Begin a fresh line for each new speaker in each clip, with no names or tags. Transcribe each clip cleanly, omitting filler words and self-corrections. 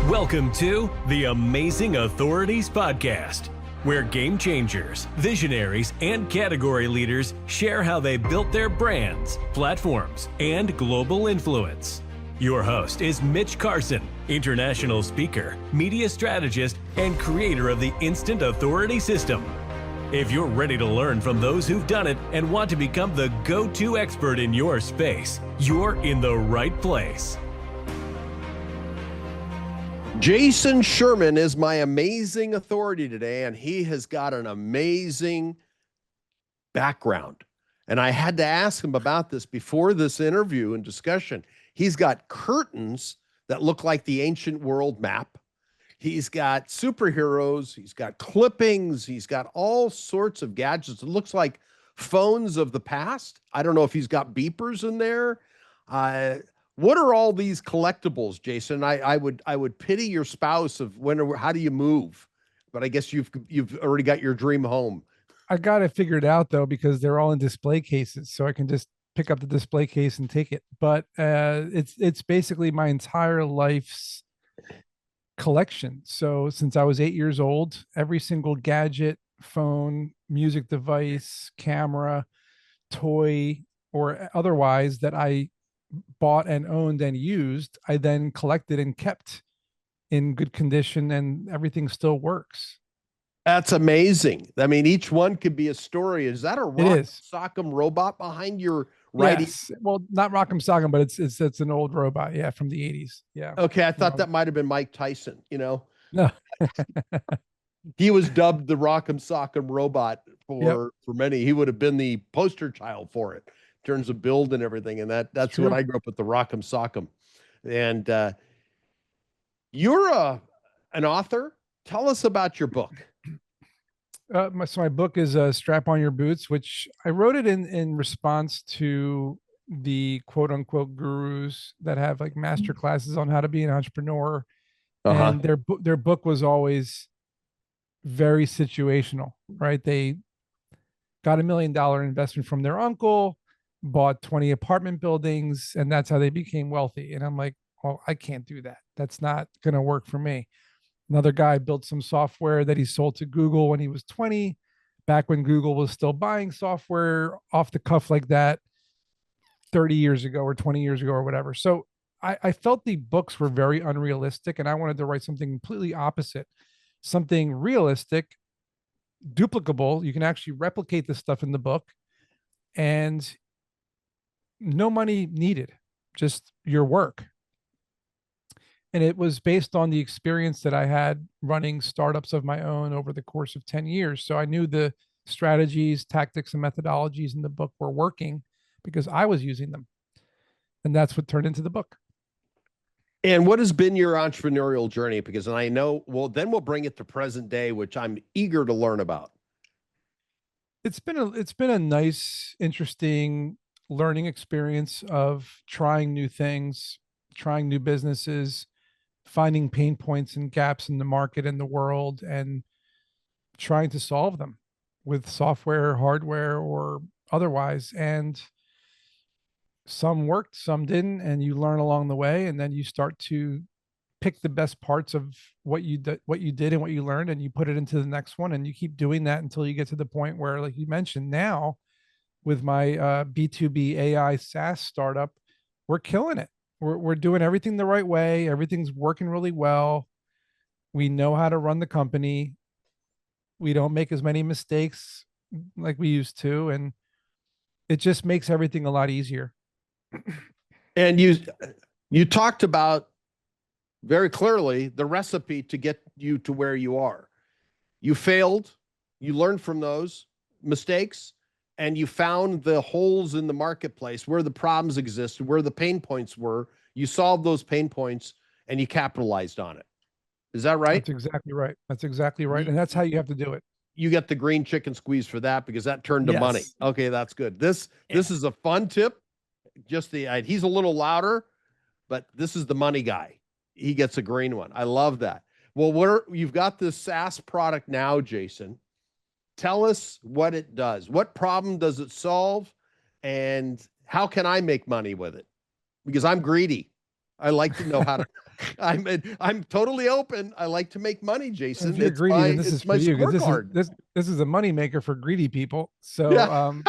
Welcome to the Amazing Authorities Podcast, where game changers, visionaries, and category leaders share how they built their brands, platforms, and global influence. Your host is Mitch Carson, international speaker, media strategist, and creator of the Instant Authority System. If you're ready to learn from those who've done it and want to become the go-to expert in your space, you're in the right place.
Jason Sherman is my amazing authority today, and he has got an amazing background. And I had to ask him about this before this interview and discussion. He's got curtains that look like the ancient world map. He's got superheroes. He's got clippings. He's got all sorts of gadgets. It looks like phones of the past. I don't know if he's got beepers in there. What are all these collectibles, Jason? I would pity your spouse of how do you move? But I guess you've already got your dream home.
I got it figured out though, because they're all in display cases, so I can just pick up the display case and take it. But it's basically my entire life's collection. So since I was 8 years old, every single gadget, phone, music device, camera, toy, or otherwise that I bought and owned and used, I then collected and kept in good condition, and everything still works.
That's amazing. I mean, each one could be a story. Is that a Rock'em robot behind your right?
Yes. Well, not Rock'em Sock'em, but it's an old robot. Yeah, from the 80s. Yeah.
Okay, I thought that might have been Mike Tyson.
No.
He was dubbed the Rock'em Sock'em robot for many. He would have been the poster child for it in terms of build and everything. And that's what I grew up with, the Rock'em Sock'em. And you're an author. Tell us about your book.
My book is Strap On Your Boots, which I wrote it in response to the quote unquote gurus that have like master classes on how to be an entrepreneur. And their book was always very situational, right? They got $1 million investment from their uncle, bought 20 apartment buildings, and that's how they became wealthy. And I'm like, well, I can't do that. That's not going to work for me. Another guy built some software that he sold to Google when he was 20, back when Google was still buying software off the cuff like that 30 years ago or 20 years ago or whatever. So I felt the books were very unrealistic, and I wanted to write something completely opposite, something realistic, duplicable. You can actually replicate this stuff in the book, and no money needed, just your work. And it was based on the experience that I had running startups of my own over the course of 10 years. So I knew the strategies, tactics, and methodologies in the book were working because I was using them. And that's what turned into the book.
And what has been your entrepreneurial journey? Because I know, well, then we'll bring it to present day, which I'm eager to learn about.
It's been a nice, interesting learning experience of trying new things, trying new businesses, finding pain points and gaps in the market and the world, and trying to solve them with software, hardware, or otherwise. And some worked, some didn't, and you learn along the way, and then you start to pick the best parts of what you did and what you learned, and you put it into the next one, and you keep doing that until you get to the point where, like you mentioned, now with my B2B AI SaaS startup, we're killing it. We're doing everything the right way. Everything's working really well. We know how to run the company. We don't make as many mistakes like we used to, and it just makes everything a lot easier.
And you talked about very clearly the recipe to get you to where you are. You failed, you learned from those mistakes, and you found the holes in the marketplace where the problems existed, where the pain points were. You solved those pain points and you capitalized on it. Is that right?
That's exactly right. That's exactly right. And that's how you have to do it.
You get the green chicken squeeze for that because that turned to money. Okay, that's good. This is a fun tip. Just he's a little louder, but this is the money guy. He gets a green one. I love that. Well, you've got this SaaS product now, Jason. Tell us what it does. What problem does it solve? And how can I make money with it? Because I'm greedy. I like to know how to I'm totally open. I like to make money, Jason.
If you're
It's
greedy,
my
then this is
it's
for
my
you because
scorecard.
this is a moneymaker for greedy people. So
Yeah.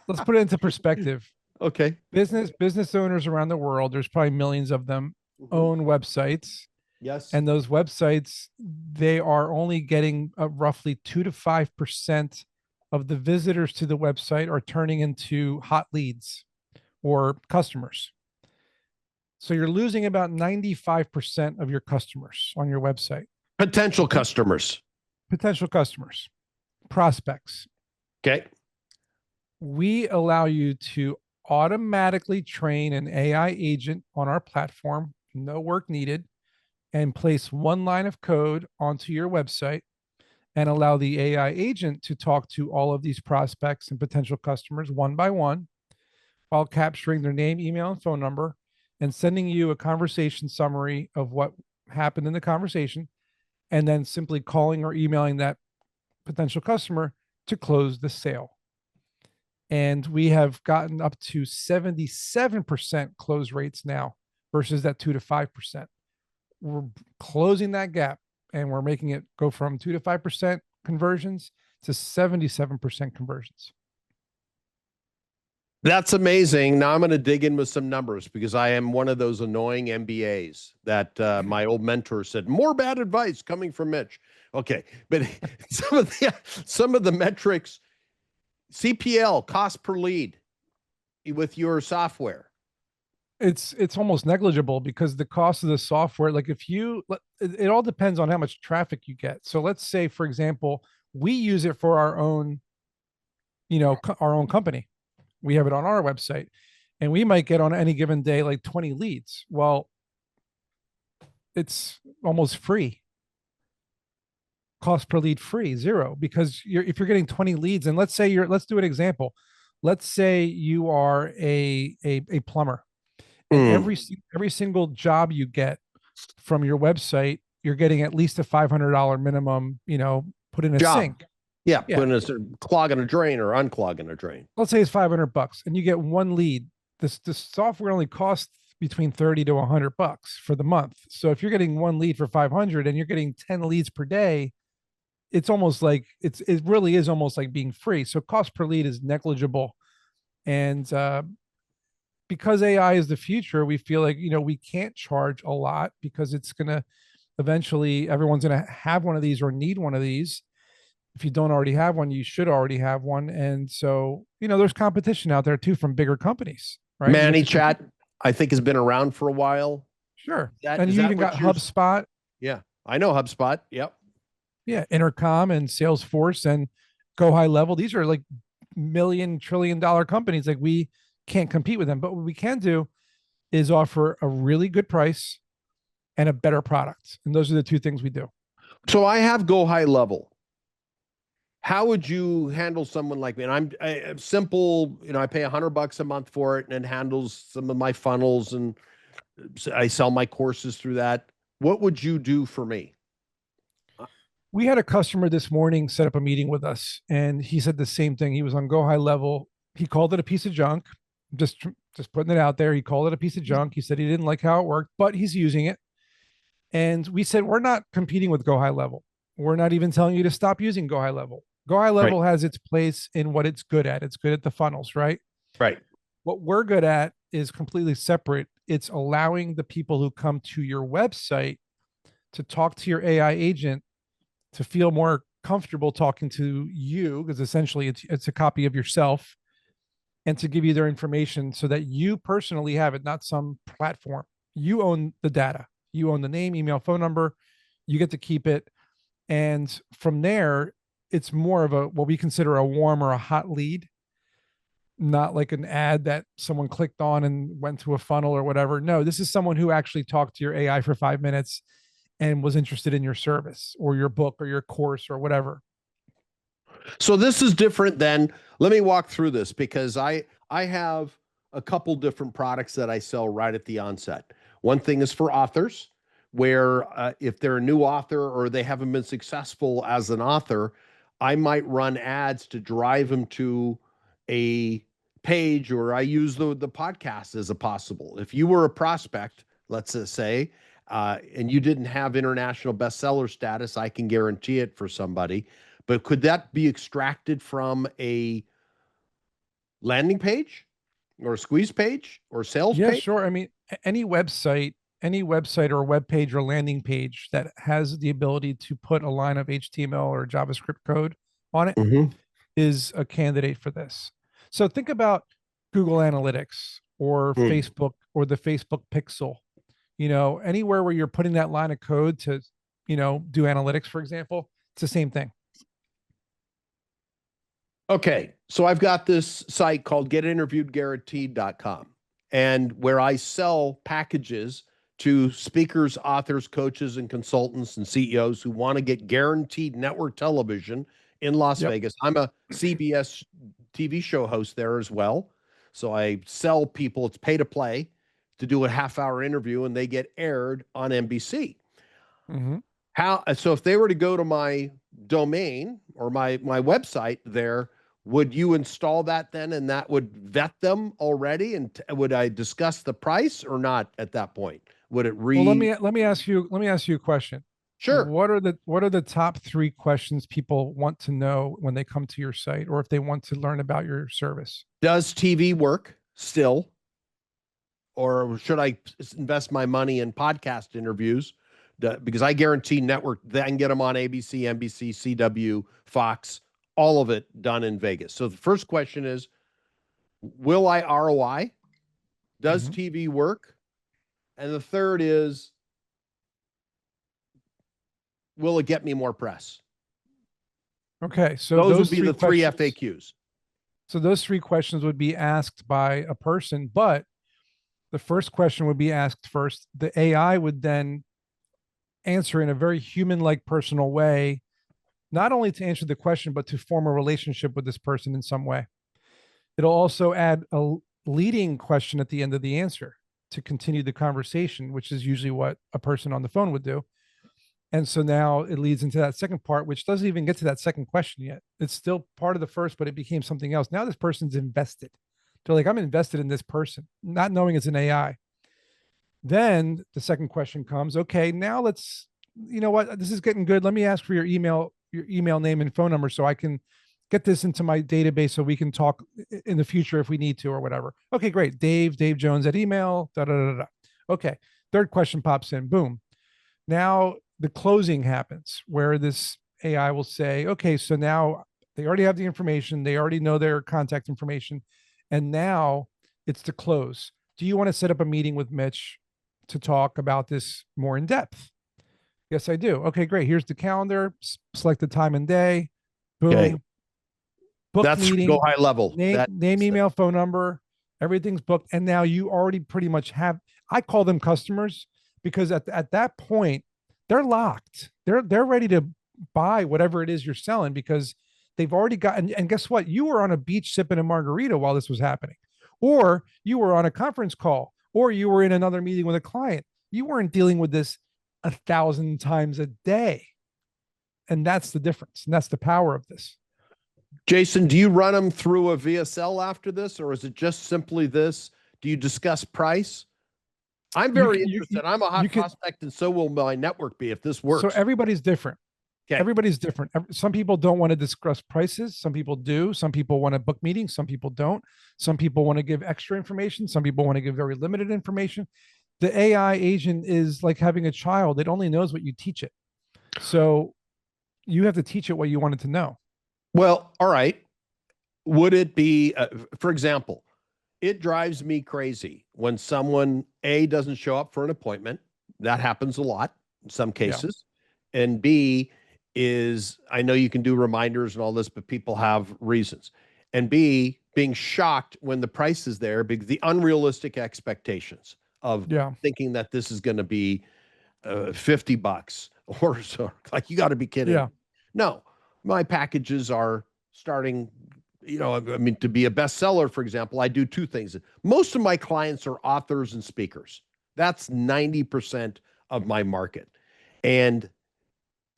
let's put it into perspective.
Okay.
Business owners around the world, there's probably millions of them,
Mhm.
own websites.
Yes.
And those websites, they are only getting roughly 2 to 5% of the visitors to the website are turning into hot leads or customers. So you're losing about 95% of your customers on your website.
Potential customers.
Potential customers, prospects.
Okay.
We allow you to automatically train an AI agent on our platform, no work needed, and place one line of code onto your website and allow the AI agent to talk to all of these prospects and potential customers one by one while capturing their name, email, and phone number and sending you a conversation summary of what happened in the conversation, and then simply calling or emailing that potential customer to close the sale. And we have gotten up to 77% close rates now versus that 2 to 5%. We're closing that gap and we're making it go from 2 to 5% conversions to 77% conversions.
That's amazing. Now I'm going to dig in with some numbers because I am one of those annoying MBAs that my old mentor said, more bad advice coming from Mitch. Okay. But some of the metrics, CPL, cost per lead with your software.
It's almost negligible because the cost of the software, like if you, it all depends on how much traffic you get. So let's say, for example, we use it for our own, our own company. We have it on our website and we might get on any given day like 20 leads. Well, it's almost free. Cost per lead free, zero, because if you're getting 20 leads, and let's do an example. Let's say you are a plumber, and every single job you get from your website, you're getting at least a $500 minimum, put in a
job.
sink.
Yeah, put in a clogging a drain or unclogging a drain.
Let's say it's $500 and you get one lead. This software only costs between $30 to $100 for the month. So if you're getting one lead for 500 and you're getting 10 leads per day, it's almost like it really is almost like being free. So cost per lead is negligible. And because AI is the future, we feel like, we can't charge a lot because it's going to eventually, everyone's going to have one of these or need one of these. If you don't already have one, you should already have one. And so, there's competition out there too from bigger companies, right?
ManyChat, I think, has been around for a while.
Sure. And you even got HubSpot.
Yeah, I know HubSpot. Yep.
Yeah, Intercom and Salesforce and Go High Level. These are like $1,000,000,000,000 companies. Like we can't compete with them, but what we can do is offer a really good price and a better product. And those are the two things we do.
So I have Go High Level. How would you handle someone like me? And I'm simple, I pay $100 a month for it and it handles some of my funnels and I sell my courses through that. What would you do for me?
We had a customer this morning set up a meeting with us and he said the same thing. He was on Go High Level. He called it a piece of junk. Just putting it out there. He called it a piece of junk. He said he didn't like how it worked, but he's using it. And we said, we're not competing with Go High Level. We're not even telling you to stop using Go High Level. Go High Level has its place in what it's good at. It's good at the funnels, right?
Right.
What we're good at is completely separate. It's allowing the people who come to your website to talk to your AI agent to feel more comfortable talking to you, because essentially it's a copy of yourself, and to give you their information so that you personally have it, not some platform. You own the data. You own the name, email, phone number. You get to keep it. And from there, it's more of what we consider a warm or a hot lead, not like an ad that someone clicked on and went to a funnel or whatever. No, this is someone who actually talked to your AI for 5 minutes and was interested in your service or your book or your course or whatever.
So this is different than, let me walk through this because I have a couple different products that I sell right at the onset. One thing is for authors, where if they're a new author or they haven't been successful as an author, I might run ads to drive them to a page, or I use the podcast as a possible. If you were a prospect let's just say, and you didn't have international bestseller status, I can guarantee it for somebody. But could that be extracted from a landing page or a squeeze page or sales
Yeah,
page?
sure. I mean, any website or web page or landing page that has the ability to put a line of HTML or JavaScript code on it
Mhm.
is a candidate for this. So think about Google Analytics or
Mm.
Facebook or the Facebook Pixel. Anywhere where you're putting that line of code to, do analytics, for example, it's the same thing.
Okay, so I've got this site called getinterviewedguaranteed.com, and where I sell packages to speakers, authors, coaches, and consultants and CEOs who want to get guaranteed network television in Las
Yep.
Vegas. I'm a CBS TV show host there as well. So I sell people, it's pay to play to do a half-hour interview, and they get aired on NBC.
Mm-hmm.
So if they were to go to my domain or my website there, would you install that then, and that would vet them already? And would I discuss the price or not at that point? Would it
Well, let
read?
me ask you a question.
Sure.
What are the top 3 questions people want to know when they come to your site, or if they want to learn about your service?
Does TV work still? Or should I invest my money in podcast interviews? Because I guarantee network, I can get them on ABC, NBC, CW, Fox, all of it done in Vegas. So the first question is, will I ROI? Does
Mhm.
TV work? And the third is, will it get me more press?
Okay, so
Those would
those
be
three
the three
questions.
FAQs.
So those 3 questions would be asked by a person, but the first question would be asked first. The AI would then answer in a very human-like, personal way, not only to answer the question, but to form a relationship with this person in some way. It'll also add a leading question at the end of the answer to continue the conversation, which is usually what a person on the phone would do. And so now it leads into that second part, which doesn't even get to that second question yet. It's still part of the first, but it became something else. Now this person's invested. They're like, I'm invested in this person, not knowing it's an AI. Then the second question comes, okay, now let's, you know what, this is getting good. Let me ask for your email name and phone number so I can get this into my database so we can talk in the future if we need to or whatever. Okay, great. Dave Jones at email, da da da da. Okay. Third question pops in. Boom. Now the closing happens where this AI will say, okay, so now they already have the information, they already know their contact information, and now it's to close. Do you want to set up a meeting with Mitch to talk about this more in depth? Yes, I do. Okay, great. Here's the calendar. Select the time and day.
Okay.
Boom. Booked
That's go
meeting.
high level.
Name, email, phone number. Everything's booked. And now you already pretty much have, I call them customers because at that point, they're locked. They're ready to buy whatever it is you're selling because they've already got, and guess what? You were on a beach sipping a margarita while this was happening, or you were on a conference call, or you were in another meeting with a client. You weren't dealing with this 1,000 times a day. And that's the difference. And that's the power of this.
Jason, do you run them through a VSL after this, or is it just simply this? Do you discuss price? I'm very interested. I'm a hot prospect, and so will my network be if this works.
So everybody's different.
Okay.
Everybody's different. Some people don't want to discuss prices. Some people do. Some people want to book meetings. Some people don't. Some people want to give extra information. Some people want to give very limited information. The AI agent is like having a child. It only knows what you teach it. So you have to teach it what you want it to know.
Well, all right. Would it be, for example, it drives me crazy when someone doesn't show up for an appointment. That happens a lot in some cases. Yeah. And B is, I know you can do reminders and all this, but people have reasons. And B, being shocked when the price is there because the unrealistic expectations of thinking that this is going to be $50 or so. Like, you got to be kidding. Yeah. No, my packages are starting, I mean, to be a bestseller, for example, I do 2 things. Most of my clients are authors and speakers. That's 90% of my market. And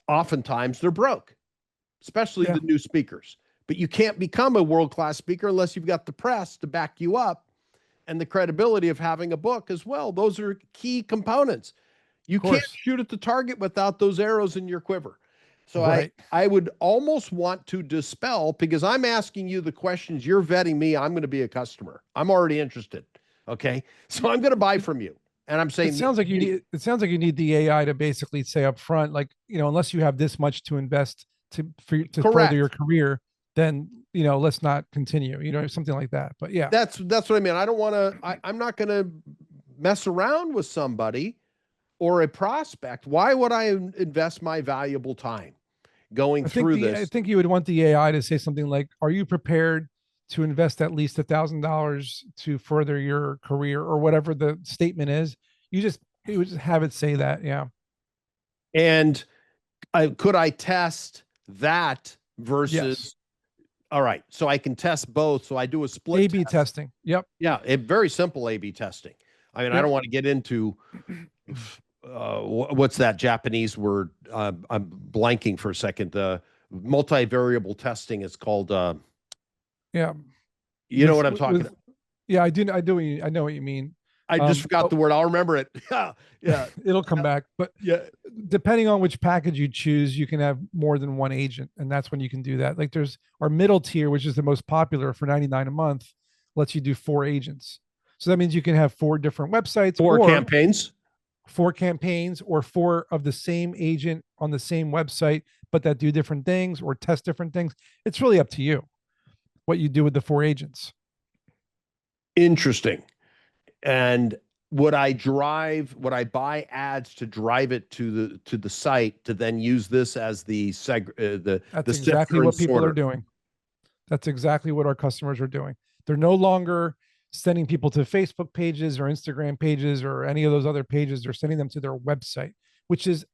oftentimes they're broke, especially the new speakers. But you can't become a world-class speaker unless you've got the press to back you up. and the credibility of having a book as well. Those are key components. You can't shoot at the target without those arrows in your quiver. So I would almost want to dispel, because I'm asking you the questions, you're vetting me, I'm going to be a customer. I'm already interested. Okay. So I'm going to buy from you. And I'm saying
it sounds like you need the AI to basically say up front, like, unless you have this much to invest to further your career, then, let's not continue, something like that. But yeah,
that's what I mean. I don't want to, I'm not going to mess around with somebody or a prospect. Why would I invest my valuable time going through this?
I think you would want the AI to say something like, are you prepared to invest at least $1,000 to further your career, or whatever the statement is? You would just have it say that. Yeah.
And could I test that versus, yes. All right. So I can test both. So I do a split
A/B testing. Yep.
Yeah. Very simple A/B testing. I mean, I don't want to get into, what's that Japanese word? I'm blanking for a second. Multivariable testing is called.
Yeah.
You know what I'm talking about?
Yeah, I do. I know what you mean.
I just forgot the word. I'll remember it. Yeah.
It'll come back. But yeah, depending on which package you choose, you can have more than one agent. And that's when you can do that. Like, there's our middle tier, which is the most popular, for $99 a month, lets you do 4 agents. So that means you can have 4 different websites,
4 campaigns,
or 4 of the same agent on the same website, but that do different things or test different things. It's really up to you what you do with the 4 agents.
Interesting. And would I buy ads to drive it to the site to then use this as
that's exactly what people are doing. That's exactly what our customers are doing. They're no longer sending people to Facebook pages or Instagram pages or any of those other pages. They're sending them to their website, which is,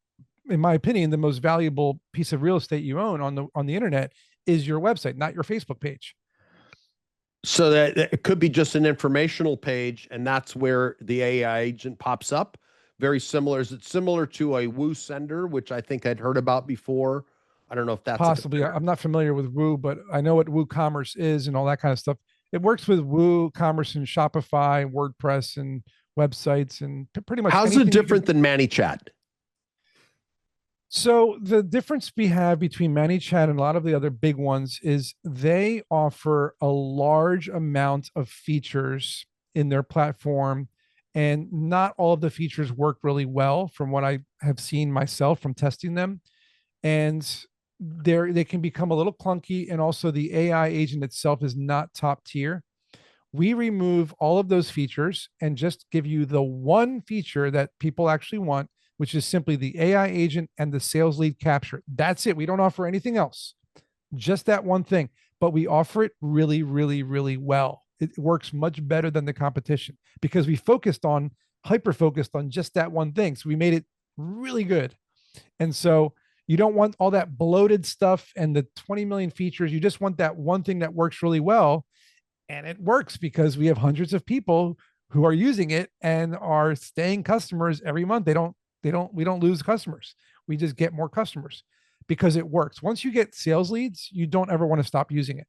in my opinion, the most valuable piece of real estate you own on the internet is your website, not your Facebook page.
So that it could be just an informational page, and that's where the AI agent pops up. Very similar. Is it similar to a Woo Sender, which I think I'd heard about before? I don't know if that's
possibly. I'm not familiar with Woo, but I know what WooCommerce is and all that kind of stuff. It works with WooCommerce and Shopify, WordPress, and websites, and pretty much.
How's it different than ManyChat?
So the difference we have between ManyChat and a lot of the other big ones is they offer a large amount of features in their platform, and not all of the features work really well from what I have seen myself from testing them. And they can become a little clunky, and also the AI agent itself is not top tier. We remove all of those features and just give you the one feature that people actually want, which is simply the AI agent and the sales lead capture. That's it. We don't offer anything else, just that one thing, but we offer it really, really, really well. It works much better than the competition because we hyper-focused on just that one thing. So we made it really good. And so you don't want all that bloated stuff and the 20 million features. You just want that one thing that works really well. And it works because we have hundreds of people who are using it and are staying customers every month. We don't lose customers. We just get more customers because it works. Once you get sales leads, you don't ever want to stop using it.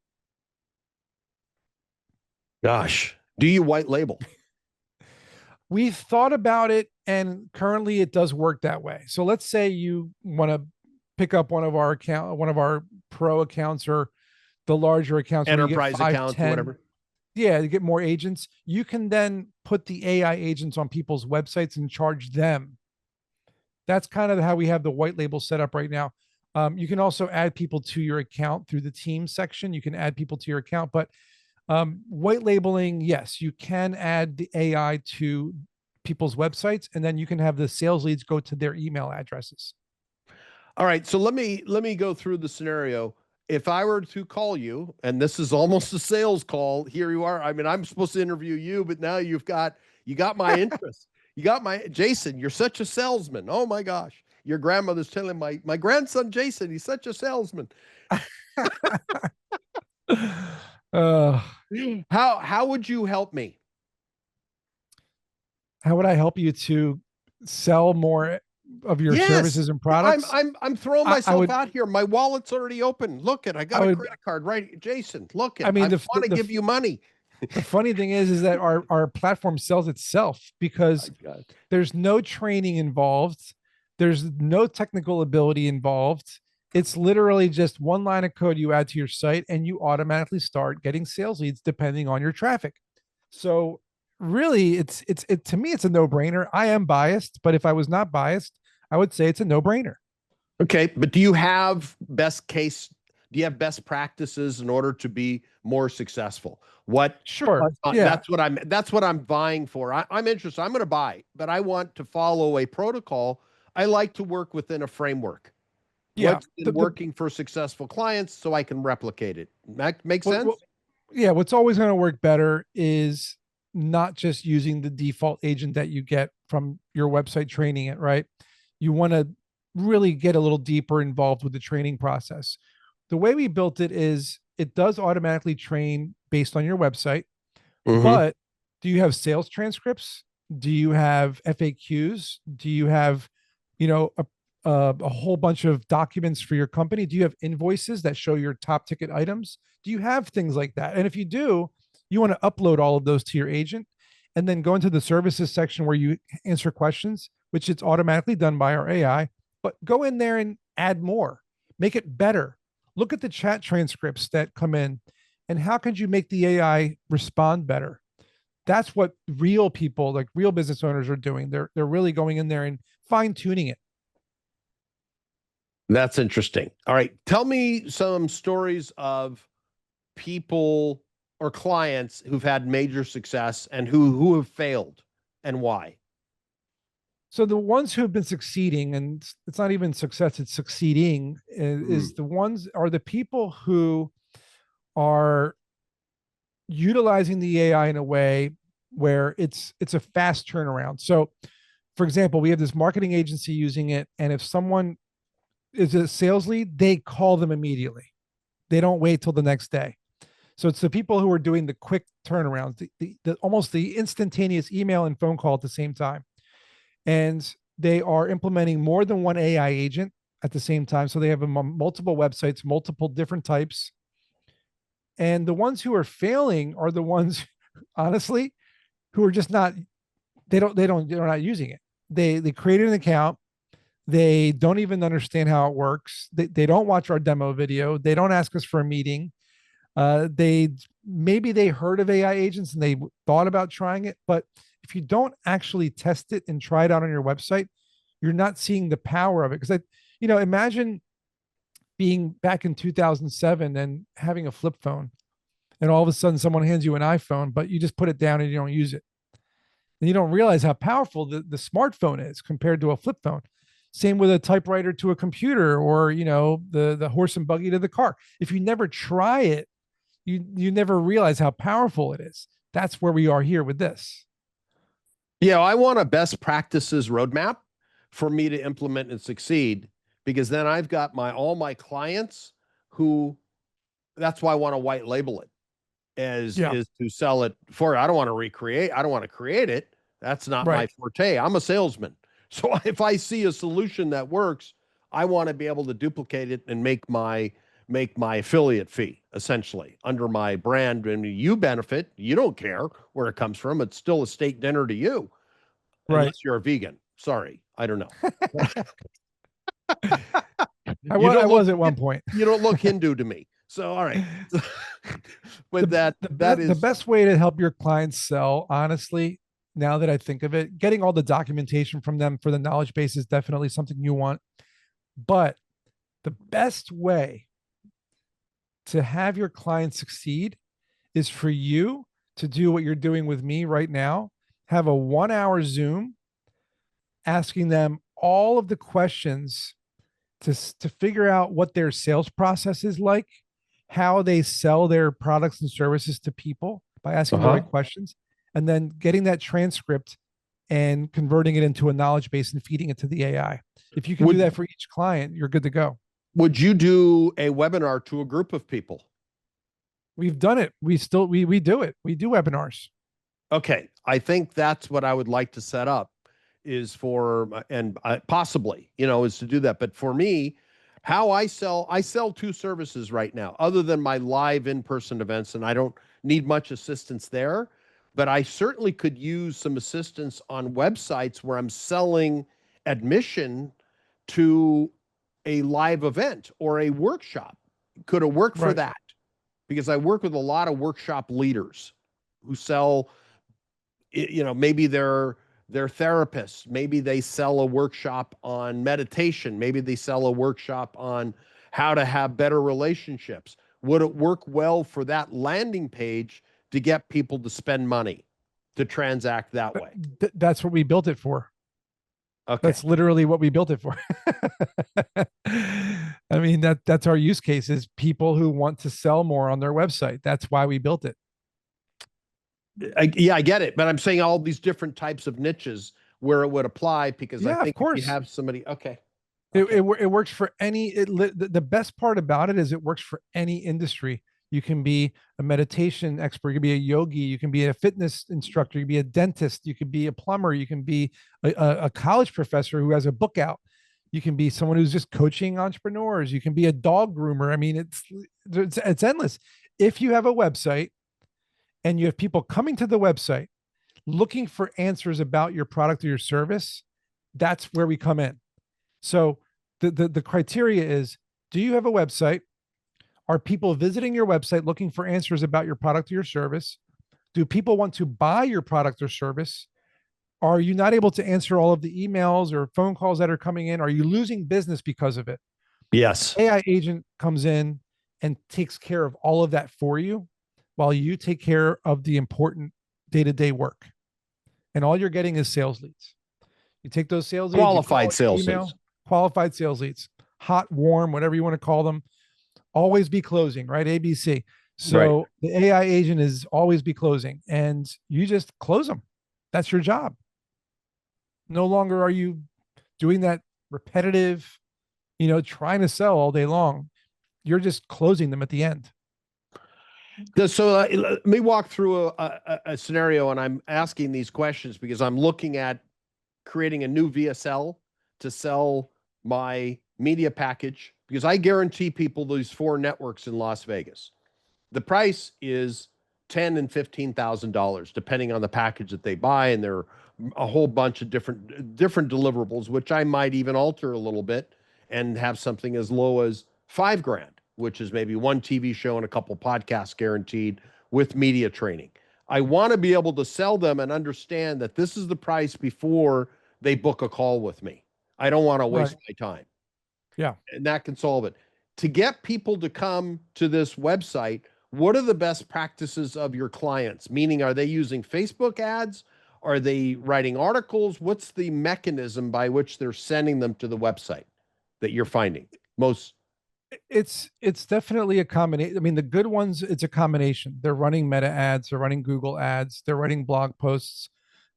Gosh, do you white label?
We've thought about it, and currently it does work that way. So let's say you want to pick up one of our pro accounts or the larger accounts,
enterprise accounts, or whatever.
Yeah, to get more agents. You can then put the AI agents on people's websites and charge them. That's kind of how we have the white label set up right now. You can also add people to your account through the team section. You can add people to your account, but white labeling, yes, you can add the AI to people's websites, and then you can have the sales leads go to their email addresses.
All right. So let me go through the scenario. If I were to call you, and this is almost a sales call, here you are. I mean, I'm supposed to interview you, but now you got my interest. You got Jason, you're such a salesman. Oh my gosh. Your grandmother's telling my grandson, Jason, he's such a salesman. How would you help me?
How would I help you to sell more of your services and products?
I'm throwing myself out here. My wallet's already open. Look it, I got a credit card, right? Jason, look it. I want to give you money.
The funny thing is that our platform sells itself because
My God.
there's no training involved. There's no technical ability involved. It's literally just one line of code you add to your site and you automatically start getting sales leads depending on your traffic. So really it to me it's a no-brainer. I am biased, but if I was not biased, I would say it's a no-brainer.
Okay, but do you have do you have best practices in order to be more successful? What
Sure. Yeah.
that's what I'm vying for. I'm interested. I'm going to buy, but I want to follow a protocol. I like to work within a framework.
Yeah.
What's been working for successful clients so I can replicate it. That makes sense?
Yeah, what's always going to work better is not just using the default agent that you get from your website training it, right? You want to really get a little deeper involved with the training process. The way we built it is it does automatically train based on your website, but do you have sales transcripts? Do you have FAQs? Do you have, you know, a whole bunch of documents for your company? Do you have invoices that show your top ticket items? Do you have things like that? And if you do, you want to upload all of those to your agent and then go into the services section where you answer questions, which it's automatically done by our AI, but go in there and add more, make it better. Look at the chat transcripts that come in and how could you make the AI respond better? That's what real people, like real business owners, are doing. They're really going in there and fine tuning it.
That's interesting. All right. Tell me some stories of people or clients who've had major success and who have failed and why.
So the ones who have been succeeding, and it's not even success, it's succeeding, is the ones are the people who are utilizing the AI in a way where it's a fast turnaround. So for example, we have this marketing agency using it, and if someone is a sales lead, they call them immediately. They don't wait till the next day. So it's the people who are doing the quick turnarounds, the almost the instantaneous email and phone call at the same time. And they are implementing more than one AI agent at the same time. So they have multiple websites, multiple different types. And the ones who are failing are the ones, honestly, who are just not, they're not using it. They created an account. They don't even understand how it works. They don't watch our demo video. They don't ask us for a meeting. Maybe they heard of AI agents and they thought about trying it, but if you don't actually test it and try it out on your website, you're not seeing the power of it. Because imagine being back in 2007 and having a flip phone, and all of a sudden someone hands you an iPhone, but you just put it down and you don't use it, and you don't realize how powerful the smartphone is compared to a flip phone. Same with a typewriter to a computer, or the horse and buggy to the car. If you never try it, you never realize how powerful it is. That's where we are here with this.
Yeah, I want a best practices roadmap for me to implement and succeed, because then I've got all my clients who, that's why I want to white label it is to sell it for. I don't want to recreate. I don't want to create it. That's not my forte. I'm a salesman. So if I see a solution that works, I want to be able to duplicate it and make my affiliate fee essentially under my brand, and you benefit. You don't care where it comes from. It's still a steak dinner to you, unless you're a vegan. Sorry, I don't know.
I was at one point.
You don't look Hindu to me. So all right. With
the best way to help your clients sell, honestly, now that I think of it, getting all the documentation from them for the knowledge base is definitely something you want. But the best way to have your clients succeed is for you to do what you're doing with me right now. Have a 1-hour Zoom asking them all of the questions to figure out what their sales process is like, how they sell their products and services to people by asking the right questions, and then getting that transcript and converting it into a knowledge base and feeding it to the AI. If you can do that for each client, you're good to go.
Would you do a webinar to a group of people?
We've done it. We do it. We do webinars.
Okay. I think that's what I would like to set up is for, and possibly, is to do that. But for me, how I sell 2 services right now, other than my live in-person events. And I don't need much assistance there, but I certainly could use some assistance on websites where I'm selling admission to a live event or a workshop. Could it work for
Right.
that? Because I work with a lot of workshop leaders who sell, maybe they're therapists. Maybe they sell a workshop on meditation. Maybe they sell a workshop on how to have better relationships. Would it work well for that landing page to get people to spend money to transact that way?
That's what we built it for.
Okay.
That's literally what we built it for. I mean, that's our use case, is people who want to sell more on their website. That's why we built it.
I get it, but I'm saying all these different types of niches where it would apply, because I
Yeah, of
think if
course.
you have somebody, okay.
It works for any, the best part about it is it works for any industry. You can be a meditation expert, you can be a yogi, you can be a fitness instructor, you can be a dentist, you can be a plumber, you can be a college professor who has a book out. You can be someone who's just coaching entrepreneurs. You can be a dog groomer. I mean, it's endless. If you have a website and you have people coming to the website looking for answers about your product or your service, that's where we come in. So the criteria is, do you have a website? Are people visiting your website looking for answers about your product or your service? Do people want to buy your product or service? Are you not able to answer all of the emails or phone calls that are coming in? Are you losing business because of it?
Yes.
AI agent comes in and takes care of all of that for you while you take care of the important day-to-day work. And all you're getting is sales leads. You take those sales leads,
Qualified sales leads.
Qualified sales leads, hot, warm, whatever you want to call them. Always be closing, right? ABC. So
Right.
the AI agent is always be closing, and you just close them. That's your job. No longer are you doing that repetitive, trying to sell all day long. You're just closing them at the end.
So let me walk through a scenario, and I'm asking these questions because I'm looking at creating a new VSL to sell my media package, because I guarantee people these 4 networks in Las Vegas. The price is $10,000 and $15,000, depending on the package that they buy, and there are a whole bunch of different deliverables, which I might even alter a little bit and have something as low as $5,000, which is maybe 1 TV show and a couple podcasts guaranteed with media training. I want to be able to sell them and understand that this is the price before they book a call with me. I don't want to waste my time.
Yeah.
And that can solve it. To get people to come to this website, what are the best practices of your clients? Meaning, are they using Facebook ads? Are they writing articles? What's the mechanism by which they're sending them to the website that you're finding most?
It's definitely a combination. I mean, the good ones, it's a combination. They're running Meta ads, they're running Google ads, they're writing blog posts.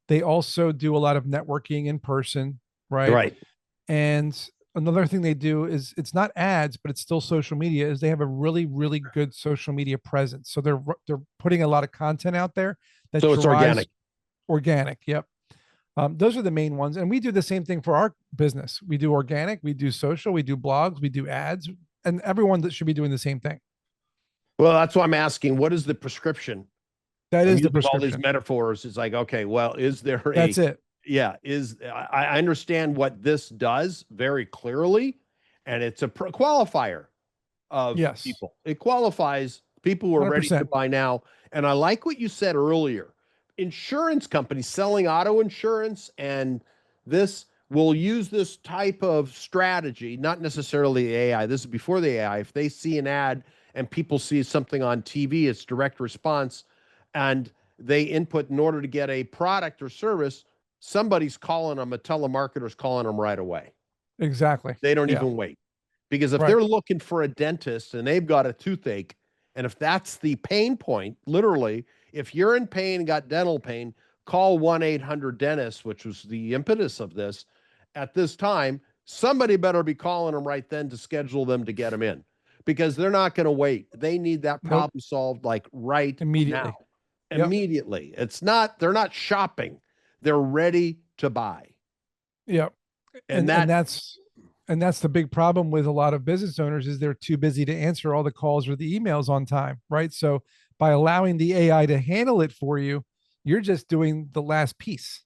They also do a lot of networking in person, right?
Right.
And another thing they do is, it's not ads, but it's still social media, is they have a really, really good social media presence. So they're putting a lot of content out there that
So it's organic.
Organic. Yep. Those are the main ones. And we do the same thing for our business. We do organic, we do social, we do blogs, we do ads, and everyone that should be doing the same thing.
Well, that's why I'm asking, what is the prescription?
That is the
All these
prescription.
metaphors. It's like, okay, well, is there
That's it.
Yeah, I understand what this does very clearly, and it's a qualifier of
Yes.
people. It qualifies people who are ready to
100%.
buy now. And I like what you said earlier. Insurance companies selling auto insurance and this will use this type of strategy, not necessarily AI. This is before the AI. If they see an ad and people see something on TV, it's direct response, and they input in order to get a product or service, somebody's calling them, a telemarketer's calling them right away.
Exactly.
They don't
Yeah.
even wait. Because if
Right.
they're looking for a dentist and they've got a toothache, and if that's the pain point, literally, if you're in pain and got dental pain, call 1-800-DENTIST, which was the impetus of this. At this time, somebody better be calling them right then to schedule them to get them in, because they're not going to wait. They need that problem solved like right
Immediately.
now.
Yep.
Immediately. They're not shopping. They're ready to buy.
Yep. And that's the big problem with a lot of business owners, is they're too busy to answer all the calls or the emails on time, right? So by allowing the AI to handle it for you, you're just doing the last piece.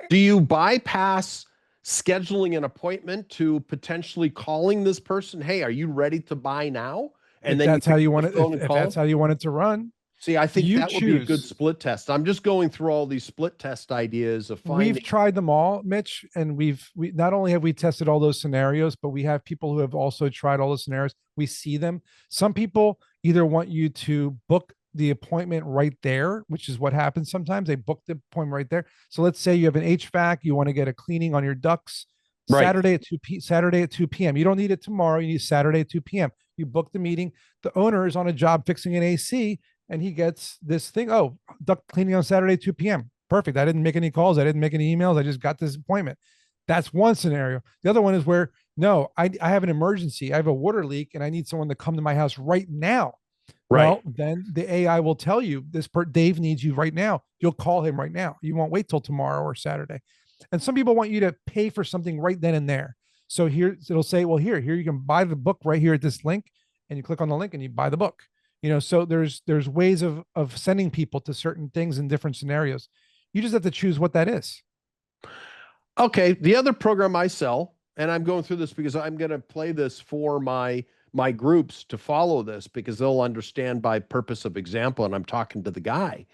Do you bypass scheduling an appointment to potentially calling this person? Hey, are you ready to buy now? And
If
then
that's how you
pick
want
up
it,
the phone and
if
call
that's
them?
how you want it to run,
See, I think
you
that would be a good
choose.
split test. I'm just going through all these split test ideas of
We've
finding.
tried them all, Mitch, and we not only have we tested all those scenarios, but we have people who have also tried all those scenarios. We see them. Some people either want you to book the appointment right there, which is what happens sometimes. They book the appointment right there. So let's say you have an HVAC, you want to get a cleaning on your ducts
Right.
Saturday at 2 p.m. You don't need it tomorrow. You need Saturday at 2 p.m. You book the meeting. The owner is on a job fixing an AC and he gets this thing. Oh, duct cleaning on Saturday at 2 p.m. Perfect. I didn't make any calls. I didn't make any emails. I just got this appointment. That's one scenario. The other one is where, no, I have an emergency. I have a water leak and I need someone to come to my house right now.
Right.
Well, then the AI will tell you Dave needs you right now. You'll call him right now. You won't wait till tomorrow or Saturday. And some people want you to pay for something right then and there. So here it'll say, well, here you can buy the book right here at this link, and you click on the link and you buy the book. So there's ways of sending people to certain things in different scenarios. You just have to choose what that is.
Okay. The other program I sell, and I'm going through this because I'm going to play this for my groups to follow this because they'll understand by purpose of example. And I'm talking to the guy.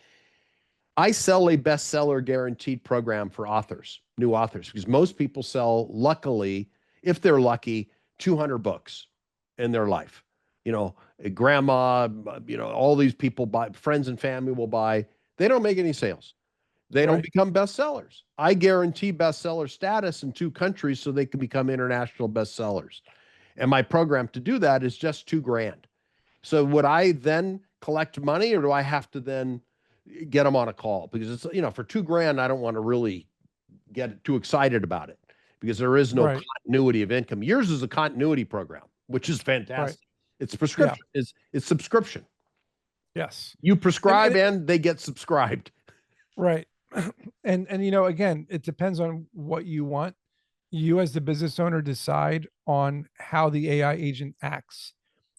I sell a bestseller guaranteed program for authors, new authors, because most people sell, luckily, if they're lucky, 200 books in their life. Grandma, all these people buy, friends and family will buy. They don't make any sales. They don't become bestsellers. I guarantee bestseller status in 2 countries so they can become international bestsellers. And my program to do that is just $2,000. So would I then collect money or do I have to then get them on a call? Because it's, for $2,000, I don't want to really get too excited about it because there is no continuity of income. Yours is a continuity program, which is fantastic. It's prescription. It's subscription.
Yes.
You prescribe and they get subscribed.
Right. And again, it depends on what you want. You as the business owner decide on how the AI agent acts.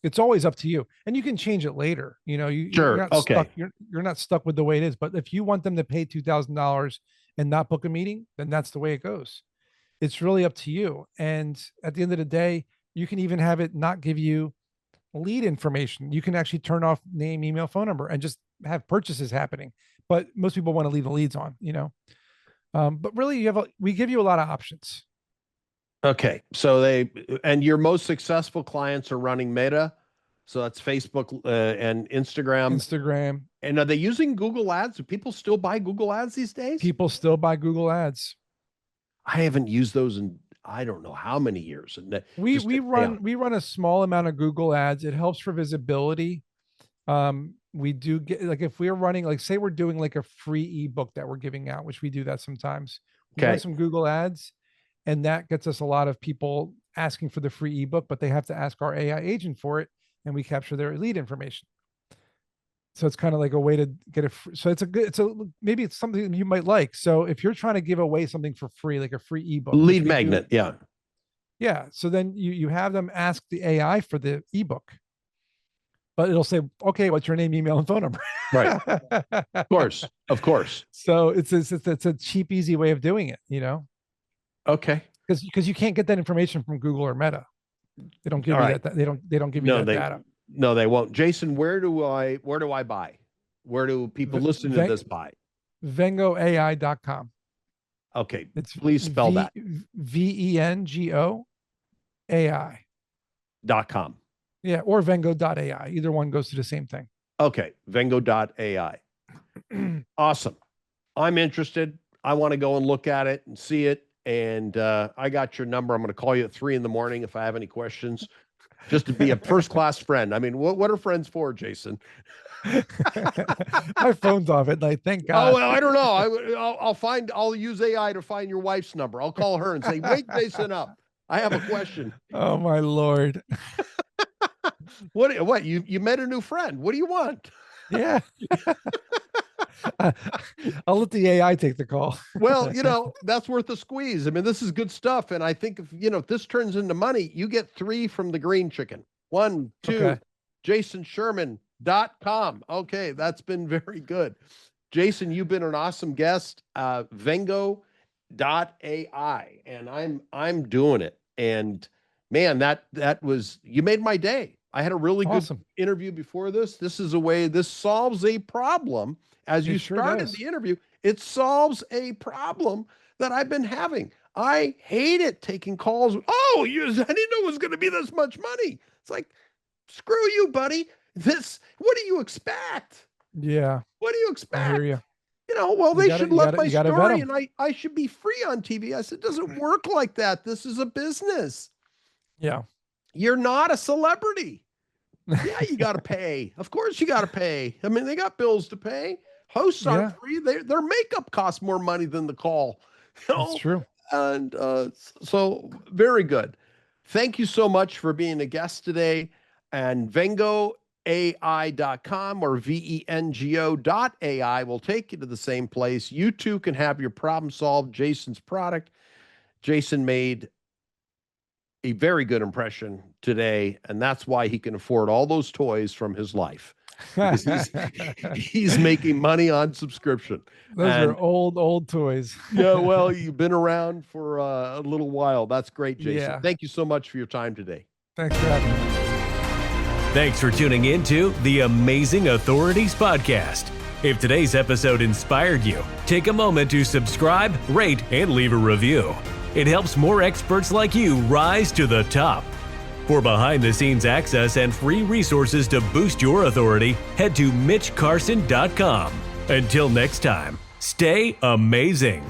It's always up to you, and you can change it later. You're not stuck. You're not stuck with the way it is. But if you want them to pay $2,000 and not book a meeting, then that's the way it goes. It's really up to you. And at the end of the day, you can even have it not give you lead information. You can actually turn off name, email, phone number, and just have purchases happening. But most people want to leave the leads on. But really, we give you a lot of options.
Okay. So and your most successful clients are running Meta. So that's Facebook and Instagram. And are they using Google Ads? Do people still buy Google Ads these days?
People still buy Google Ads.
I haven't used those in, I don't know how many years. And
we run a small amount of Google Ads. It helps for visibility. We do get, like, if we're running, like, say we're doing like a free ebook that we're giving out, which we do that sometimes. We run some Google Ads. And that gets us a lot of people asking for the free ebook, but they have to ask our AI agent for it, and we capture their lead information. So it's kind of like a way to get so maybe it's something you might like. So if you're trying to give away something for free, like a free ebook,
lead magnet,
yeah. So then you have them ask the AI for the ebook, but it'll say, okay, what's your name, email, and phone number?
Right. Of course.
So it's a cheap, easy way of doing it,
Okay.
Because you can't get that information from Google or Meta. They don't give you that. They don't give you that data.
No, they won't. Jason, where do I buy? Where do people listening to this buy?
VengoAI.com.
Okay. Please spell that.
VengoAI.com. Yeah, or Vengo.ai. Either one goes to the same thing.
Okay. Vengo.ai. Awesome. I'm interested. I want to go and look at it and see it. And I got your number. I'm going to call you at 3 a.m. if I have any questions, just to be a first-class friend. I mean, what are friends for, Jason?
My phone's off at night. Thank God.
Oh, well, I don't know. I'll use AI to find your wife's number. I'll call her and say, wake Jason up. I have a question.
Oh, my Lord.
What? You met a new friend. What do you want?
Yeah. I'll let the AI take the call.
Well, that's worth a squeeze. I mean, this is good stuff. And I think if this turns into money, you get 3 from the green chicken. 1, 2, Jason Sherman, Vengo.com. Okay, that's been very good. Jason, you've been an awesome guest. Vengo.ai, and I'm doing it. And man, that was, you made my day. I had a really good
Awesome.
interview before this. This is a way, this solves a problem. As you
It sure
started
does.
the interview, it solves a problem that I've been having. I hate it taking calls. Oh, I didn't know it was going to be this much money. It's like, screw you, buddy. What do you expect?
Yeah.
What do you
I
expect?
hear you.
Well, they should love my
you gotta vet
story
'em.
and I should be free on TV. I said, it doesn't work like that. This is a business.
Yeah.
You're not a celebrity. Yeah, you got to pay. Of course you got to pay. I mean, they got bills to pay. Hosts aren't free. Their makeup costs more money than the call.
That's true.
And so very good. Thank you so much for being a guest today. And vengoai.com or vengo.ai will take you to the same place. You too can have your problem solved. Jason's product. Jason made a very good impression today, and that's why he can afford all those toys from his life. He's making money on subscription.
Those are old toys.
Yeah, well, you've been around for a little while. That's great, Jason.
Yeah.
Thank you so much for your time today.
Thanks for having me.
Thanks for tuning in to the Amazing Authorities Podcast. If today's episode inspired you, take a moment to subscribe, rate, and leave a review. It helps more experts like you rise to the top. For behind-the-scenes access and free resources to boost your authority, head to mitchcarson.com. Until next time, stay amazing.